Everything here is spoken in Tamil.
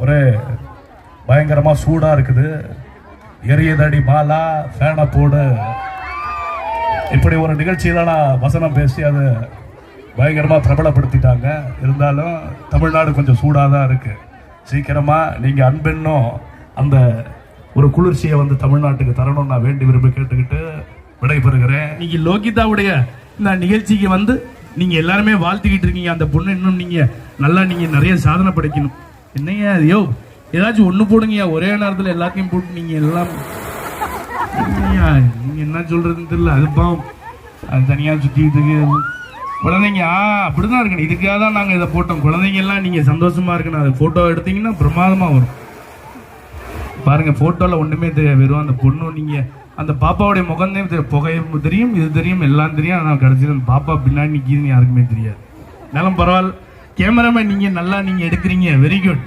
ஒரே பயங்கரமாக சூடாக இருக்குது. எரியதடி மாலா ஃபேனை போடு, இப்படி ஒரு நிகழ்ச்சியில நான் வசனம் பேசி அதை பயங்கரமாக பிரபலப்படுத்திட்டாங்க. இருந்தாலும் தமிழ்நாடு கொஞ்சம் சூடாக தான் இருக்குது. சீக்கிரமாக நீங்கள் அன்பென்னும் அந்த ஒரு குளிர்ச்சியை வந்து தமிழ்நாட்டுக்கு தரணும் நான் வேண்டி விரும்பி கேட்டுக்கிட்டு விடைபெறுகிறேன். நீங்க லோகிதாவுடைய இந்த நிகழ்ச்சிக்கு வந்து நீங்க எல்லாருமே வாழ்த்துக்கிட்டு இருக்கீங்க. அந்த பொண்ணு இன்னும் நீங்க நல்லா நீங்க நிறைய சாதனை படைக்கணும். என்னையா ஐயோ ஏதாச்சும் ஒண்ணு போடுங்கய்யா, ஒரே நேரத்தில் எல்லாத்தையும் போட்டு நீங்க எல்லாம் நீங்க என்ன சொல்றதுன்னு தெரியல. அதுப்பாவும் அது தனியா சுத்திட்டு குழந்தைங்க அப்படிதான் இருக்கணும். இதுக்காக தான் நாங்க இதை போட்டோம். குழந்தைங்க எல்லாம் நீங்க சந்தோஷமா இருக்கணும். அது போட்டோ எடுத்தீங்கன்னா பிரமாதமா வரும். பாருங்க போட்டோல ஒண்ணுமே தெரியாது, வெறும் அந்த பொண்ணு நீங்க அந்த பாப்பாவுடைய முகந்தையும் தெரியும், புகையும் தெரியும், இது தெரியும், எல்லாம் தெரியும். ஆனால் கடைசியில் அந்த பாப்பா பின்னாடி நிற்கிதுன்னு யாருக்குமே தெரியாது. இருந்தாலும் பரவாயில்ல, கேமராமேன் நீங்க நல்லா நீங்க எடுக்கிறீங்க, வெரி குட்.